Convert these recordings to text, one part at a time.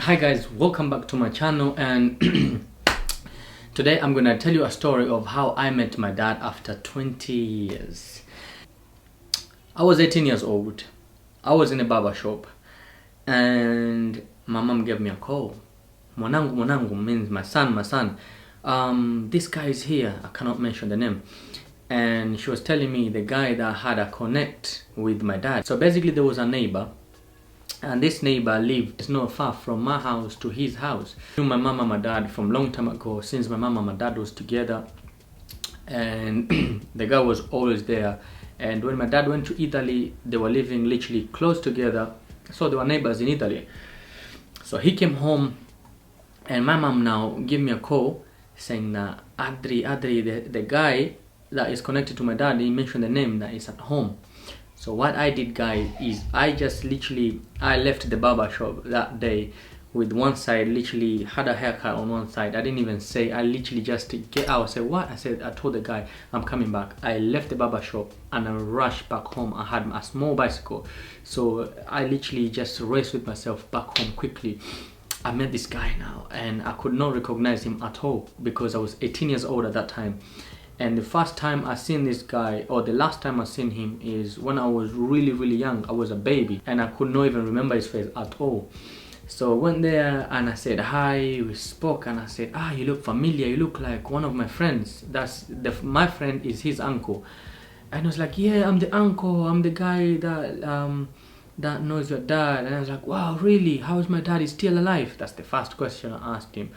Hi guys, welcome back to my channel, and today I'm gonna tell you a story of how I met my dad after 20 years. I was 18 years old. I was in a barber shop and my mom gave me a call. Mwanangu means my son. This guy is here. I cannot mention the name. And she was telling me the guy that had a connect with my dad. So basically there was a neighbor, and this neighbor lived not far from my house to his house. I knew my mom and my dad from long time ago, since my mom and my dad was together, and the guy was always there. And when my dad went to Italy, they were living literally close together, so they were neighbors in Italy. So he came home and my mom now gave me a call saying that Adri, the guy that is connected to my dad, he mentioned the name, that is at home. So what I did, guys, is I left the barber shop that day with one side, literally had a haircut on one side. I didn't even say, I literally just get out. I said, what? I told the guy, I'm coming back. I left the barber shop and I rushed back home. I had a small bicycle. So I literally just raced with myself back home quickly. I met this guy now and I could not recognize him at all because I was 18 years old at that time. And the first time I seen this guy, or the last time I seen him, is when I was really young. I was a baby and I could not even remember his face at all. So I went there and I said hi, we spoke, and I said, you look familiar, you look like one of my friends. My friend is his uncle. And he was like, yeah, I'm the uncle, I'm the guy that knows your dad. And I was like, wow, really? How is my dad? Is still alive? That's the first question I asked him.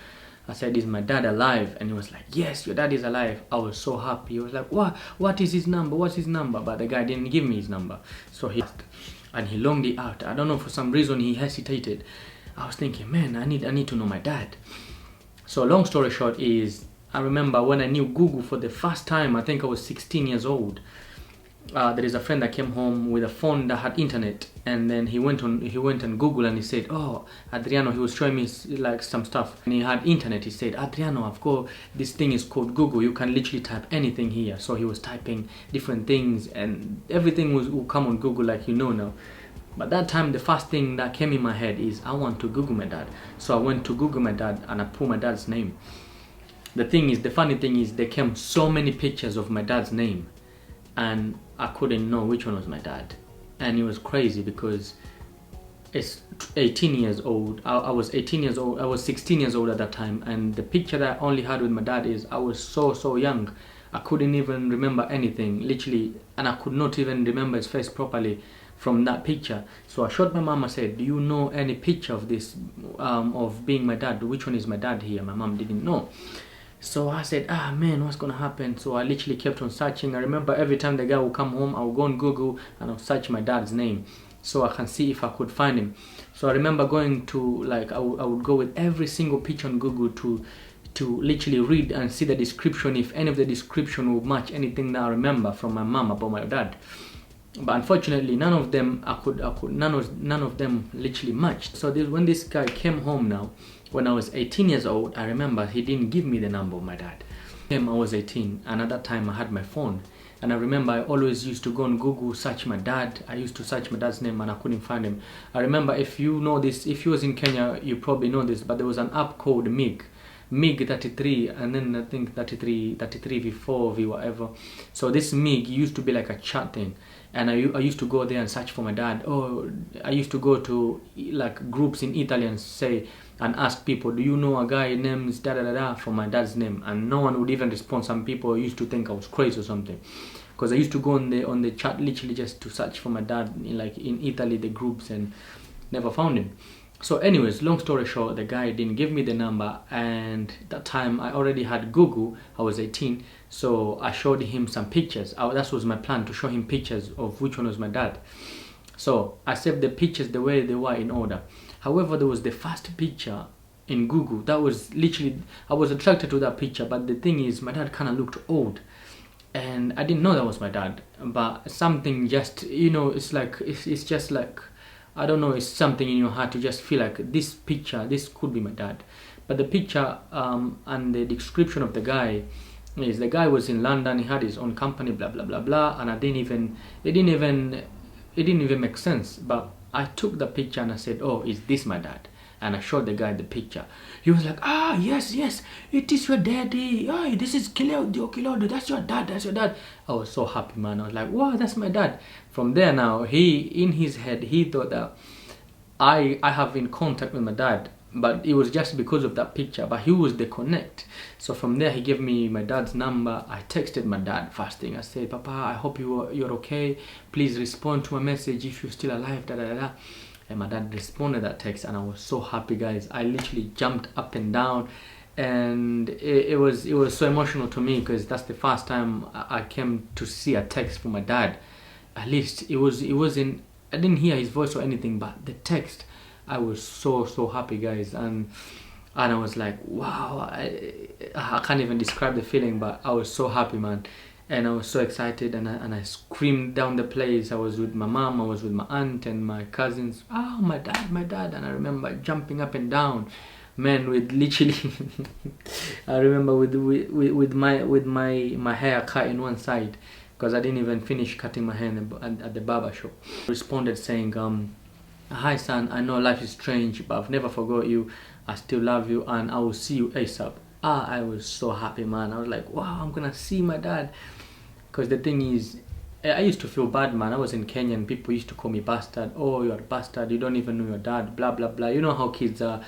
I said, is my dad alive? And he was like, yes, your dad is alive. I was so happy. He was like, what is his number? What's his number? But the guy didn't give me his number. So he asked, and he longed it out. I don't know, for some reason he hesitated. I was thinking, man, I need to know my dad. So long story short is, I remember when I knew Google for the first time, I think I was 16 years old. There is a friend that came home with a phone that had internet, and then he went on Google and he said, oh, Adriano, he was showing me like some stuff, and he had internet. He said, Adriano, I've got this thing is called Google, you can literally type anything here. So he was typing different things and everything will come on Google, like you know now. But that time the first thing that came in my head is, I want to Google my dad. So I went to Google my dad and I put my dad's name. The funny thing is there came so many pictures of my dad's name and I couldn't know which one was my dad. And it was crazy because it's 18 years old. I was 18 years old. I was 16 years old at that time. And the picture that I only had with my dad is I was so young. I couldn't even remember anything, literally. And I could not even remember his face properly from that picture. So I showed my mom. I said, do you know any picture of this, of being my dad? Which one is my dad here? My mom didn't know. So I said, man, what's gonna happen? So I literally kept on searching. I remember every time the guy would come home, I would go on Google and I'll search my dad's name so I can see if I could find him. So I remember going to, like, I would go with every single picture on Google to literally read and see the description, if any of the description would match anything that I remember from my mom about my dad. But unfortunately, none of them none of them literally matched. So when this guy came home now, when I was 18 years old, I remember he didn't give me the number of my dad. I was 18, and at that time I had my phone. And I remember I always used to go on Google, search my dad. I used to search my dad's name and I couldn't find him. I remember, if you know this, if you was in Kenya, you probably know this, but there was an app called MiG 33, and then I think 33 V4 V whatever. So this MiG used to be like a chat thing, and I used to go there and search for my dad. Oh, I used to go to like groups in Italy and ask people, do you know a guy named da da da da for my dad's name? And no one would even respond. Some people used to think I was crazy or something, because I used to go on the chat literally just to search for my dad in Italy, the groups, and never found him. So anyways, long story short, the guy didn't give me the number, and that time I already had Google. I was 18, so I showed him some pictures. That was my plan, to show him pictures of which one was my dad. So I saved the pictures the way they were in order. However, there was the first picture in Google that was literally, I was attracted to that picture, but the thing is, my dad kind of looked old, and I didn't know that was my dad. But something just, it's like, it's just like, I don't know, it's something in your heart to just feel like this picture, this could be my dad. But the picture and the description of the guy is, the guy was in London, he had his own company, blah blah blah blah, and it didn't even make sense. But I took the picture and I said, oh, is this my dad? and I showed the guy the picture. He was like, ah, yes, yes, it is your daddy. Oh, this is Kilodo, that's your dad, that's your dad. I was so happy, man. I was like, wow, that's my dad. From there now, in his head, he thought that I have in contact with my dad, but it was just because of that picture, but he was the connect. So from there, he gave me my dad's number. I texted my dad first thing. I said, Papa, I hope you're okay. Please respond to my message if you're still alive, da da da. And my dad responded that text, and I was so happy, guys. I literally jumped up and down, and it was so emotional to me, because that's the first time I came to see a text from my dad. At least it wasn't, I didn't hear his voice or anything, but the text, I was so happy, guys. And I was like, wow, I can't even describe the feeling, but I was so happy, man. And I was so excited, and I screamed down the place. I was with my mom, I was with my aunt and my cousins. Oh, my dad. And I remember jumping up and down, man, with literally I remember with my hair cut in one side, because I didn't even finish cutting my hair at the barber shop. I responded saying, hi son, I know life is strange, but I've never forgot you. I still love you, and I will see you ASAP. I was so happy, man. I was like, wow, I'm gonna see my dad. Because the thing is, I used to feel bad, man. I was in Kenya and people used to call me bastard. Oh, you're a bastard, you don't even know your dad, blah blah blah. You know how kids are.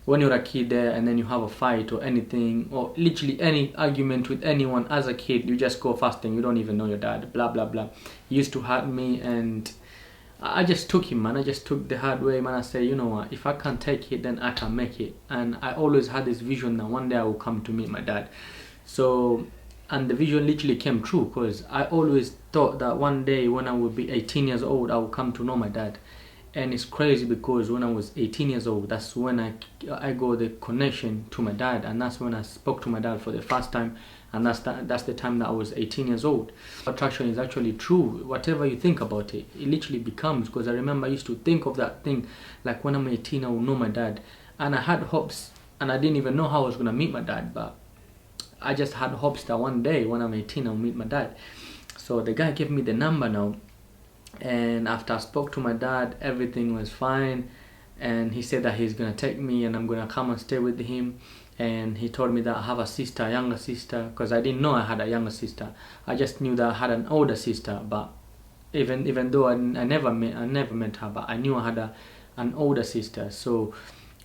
When you're a kid there and then you have a fight or anything, or literally any argument with anyone as a kid, you just go fasting, you don't even know your dad, blah blah blah. He used to hurt me, and I just took him, man. I just took the hard way, man. I said, you know what, if I can't take it, then I can make it. And I always had this vision that one day I will come to meet my dad. So, and the vision literally came true, because I always thought that one day when I would be 18 years old, I will come to know my dad. And it's crazy, because when I was 18 years old, that's when I got the connection to my dad, and that's when I spoke to my dad for the first time, and that's the time that I was 18 years old. Attraction is actually true. Whatever you think about it, it literally becomes. Because I remember I used to think of that thing, like when I'm 18, I will know my dad, and I had hopes, and I didn't even know how I was gonna meet my dad, but I just had hopes that one day when I'm 18, I'll meet my dad. So the guy gave me the number now. And after I spoke to my dad, everything was fine, and he said that he's gonna take me and I'm gonna come and stay with him. And he told me that I have a sister, a younger sister, because I didn't know I had a younger sister. I just knew that I had an older sister, but even though I never met her, but I knew I had an older sister. So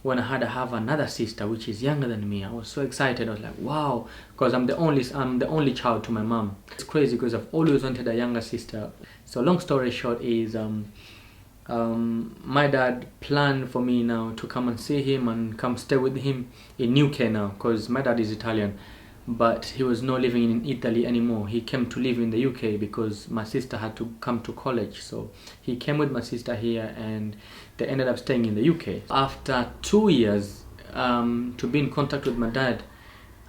when I have another sister which is younger than me, I was so excited. I was like, wow, because I'm the only child to my mom. It's crazy, because I've always wanted a younger sister. So long story short is my dad planned for me now to come and see him and come stay with him in UK now, because my dad is Italian, but he was not living in Italy anymore. He came to live in the UK because my sister had to come to college. So he came with my sister here, and they ended up staying in the UK. After 2 years to be in contact with my dad,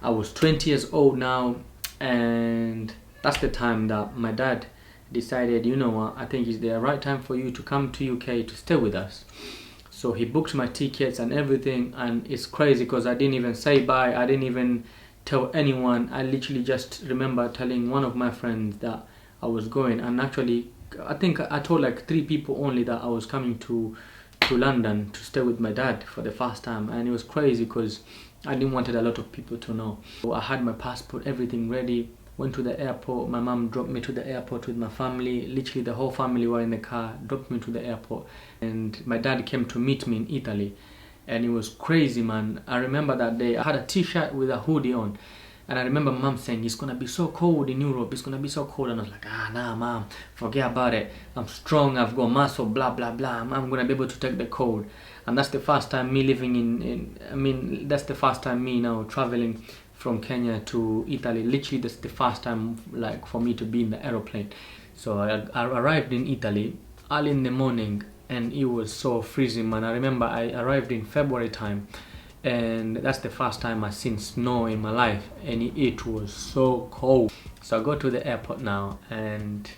I was 20 years old now, and that's the time that my dad decided, you know what, I think it's the right time for you to come to UK to stay with us. So he booked my tickets and everything, and it's crazy because I didn't even say bye, I didn't even tell anyone. I literally just remember telling one of my friends that I was going, and actually I think I told like 3 people only that I was coming to London to stay with my dad for the first time. And it was crazy because I didn't want a lot of people to know. So I had my passport, everything ready, went to the airport. My mom dropped me to the airport with my family. Literally the whole family were in the car, dropped me to the airport, and my dad came to meet me in Italy. And it was crazy, man. I remember that day I had a t-shirt with a hoodie on, and I remember mom saying, it's gonna be so cold in Europe, it's gonna be so cold. And I was like, nah mom, forget about it, I'm strong, I've got muscle, blah blah blah, I'm gonna be able to take the cold. And that's the first time me living that's the first time me now traveling from Kenya to Italy. Literally that's the first time like for me to be in the aeroplane. So I arrived in Italy early in the morning, and it was so freezing, man. I remember I arrived in February time, and that's the first time I've seen snow in my life, and it was so cold. So I got to the airport now, and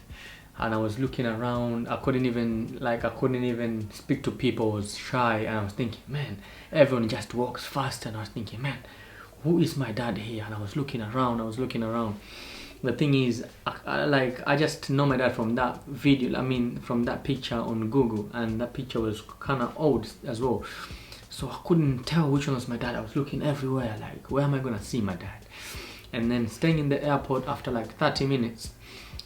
I was looking around. I couldn't even speak to people. I was shy, and I was thinking, man, everyone just walks fast. And I was thinking, man, who is my dad here? And I was looking around. The thing is, I just know my dad from that video, from that picture on Google, and that picture was kind of old as well. So I couldn't tell which one was my dad. I was looking everywhere, like, where am I gonna see my dad? And then staying in the airport, after like 30 minutes,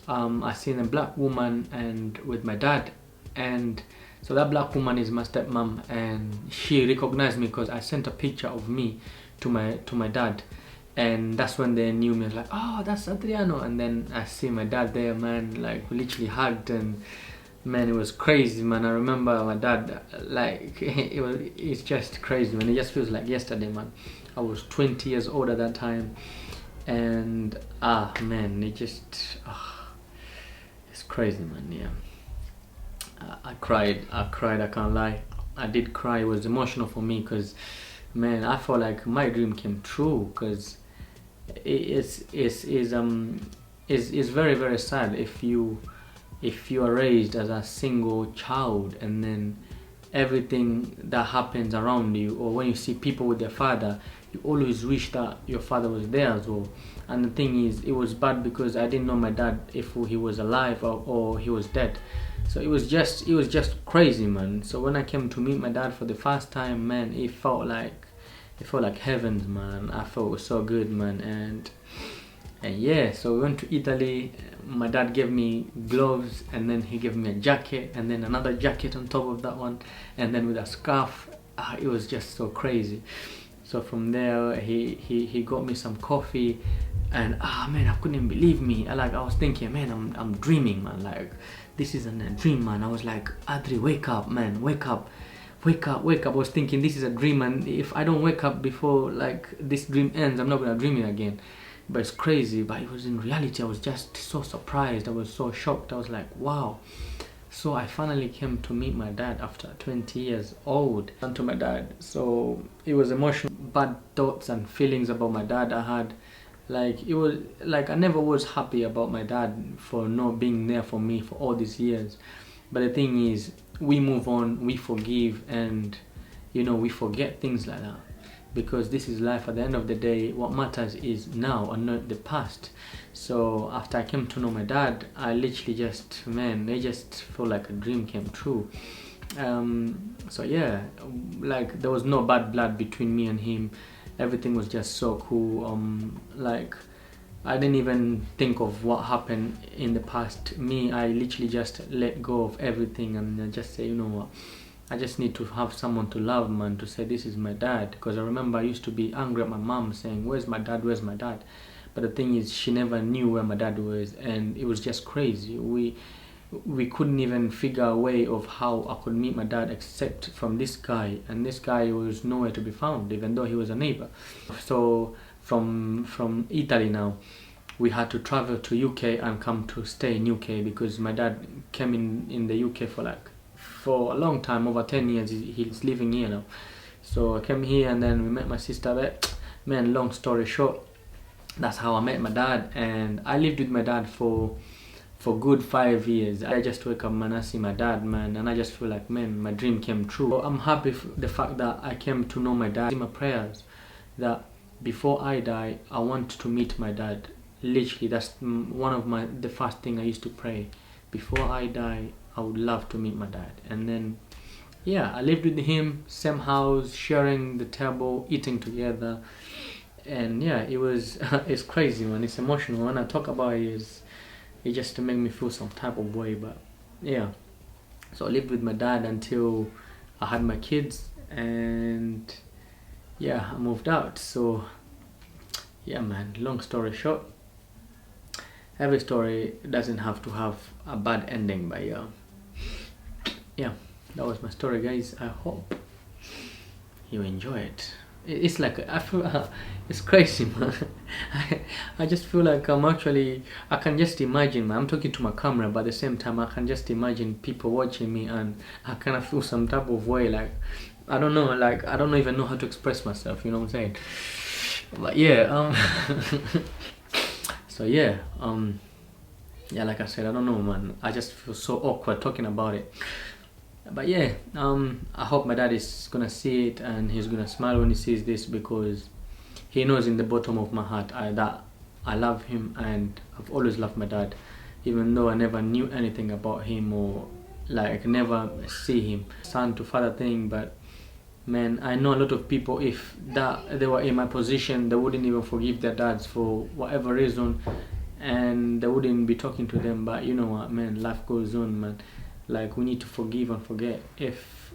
I seen a black woman and with my dad. And so that black woman is my stepmom, and she recognized me because I sent a picture of me to my dad. And that's when they knew me. I was like, oh, that's Adriano. And then I see my dad there, man, like we literally hugged. And man, it was crazy, man. I remember my dad, like, it's just crazy, man. It just feels like yesterday, man. I was 20 years old at that time. And man, it just it's crazy, man. Yeah, I cried, I can't lie. I did cry. It was emotional for me because, man, I felt like my dream came true. Because it's very, very sad if you are raised as a single child, and then everything that happens around you, or when you see people with their father, you always wish that your father was there as well. And the thing is, it was bad because I didn't know my dad, if he was alive or he was dead. So it was just crazy, man. So when I came to meet my dad for the first time, man, it felt like heavens, man. I felt so good, man. And yeah, so we went to Italy. My dad gave me gloves, and then he gave me a jacket, and then another jacket on top of that one, and then with a scarf. It was just so crazy. So from there, he got me some coffee, and man, I couldn't believe me. I was thinking, man, I'm dreaming, man. Like, this isn't a dream, man. I was like, Adri, wake up, man, wake up. Wake up, wake up. I was thinking this is a dream, and if I don't wake up before like this dream ends, I'm not gonna dream it again. But it's crazy. But it was in reality. I was just so surprised. I was so shocked. I was like, wow. So I finally came to meet my dad after 20 years old. And to my dad. So it was emotional, bad thoughts and feelings about my dad I had. Like, it was like I never was happy about my dad for not being there for me for all these years. But the thing is, we move on, we forgive, and we forget things like that. Because this is life. At the end of the day, what matters is now and not the past. So after I came to know my dad, I literally just, man, they just felt like a dream came true. So yeah, like there was no bad blood between me and him. Everything was just so cool. Like, I didn't even think of what happened in the past. I literally just let go of everything and I just say, you know what, I just need to have someone to love, man, to say this is my dad. Because I remember I used to be angry at my mom saying, where's my dad, where's my dad? But the thing is, she never knew where my dad was, and it was just crazy. We couldn't even figure a way of how I could meet my dad except from this guy, and this guy was nowhere to be found, even though he was a neighbor. So from Italy now, we had to travel to UK and come to stay in UK because my dad came in the UK for a long time, over 10 years. He's living here now. So I came here and then we met my sister there. Man, long story short, that's how I met my dad. And I lived with my dad for good 5 years. I just wake up, man, I see my dad, man, and I just feel like, man, my dream came true. So I'm happy for the fact that I came to know my dad. In my prayers that before I die, I want to meet my dad. Literally, that's one of the first thing I used to pray. Before I die, I would love to meet my dad. And then, yeah, I lived with him, same house, sharing the table, eating together. And yeah, it was, it's crazy, man. It's emotional. When I talk about it, it just to make me feel some type of way. But yeah, so I lived with my dad until I had my kids, and yeah, I moved out. So yeah, man, long story short, every story doesn't have to have a bad ending. But yeah, that was my story, guys. I hope you enjoy it. It's like, I feel it's crazy, man. I just feel like I can just imagine, man. I'm talking to my camera, but at the same time I can just imagine people watching me, and I kind of feel some type of way, like I don't know, like I don't even know how to express myself, you know what I'm saying? But yeah, so yeah, yeah, like I said, I don't know, man. I just feel so awkward talking about it. But yeah, I hope my dad is gonna see it and he's gonna smile when he sees this, because he knows in the bottom of my heart that I love him, and I've always loved my dad, even though I never knew anything about him or like never see him, son to father thing. But Man, I know a lot of people, if that they were in my position, they wouldn't even forgive their dads for whatever reason, and they wouldn't be talking to them. But you know what, man, life goes on, man. Like, we need to forgive and forget. If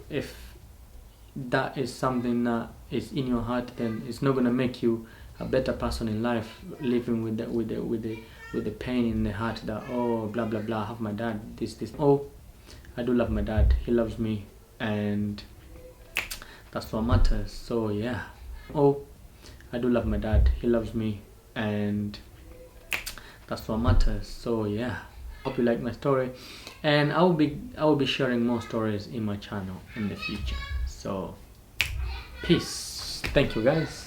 that is something that is in your heart, then it's not gonna make you a better person in life, living with the pain in the heart that, oh, blah blah blah, I have my dad, this. Oh, I do love my dad, he loves me, and that's what matters. So yeah. Oh, I do love my dad, he loves me, and that's what matters. So yeah, hope you like my story, and I will be sharing more stories in my channel in the future. So peace. Thank you guys.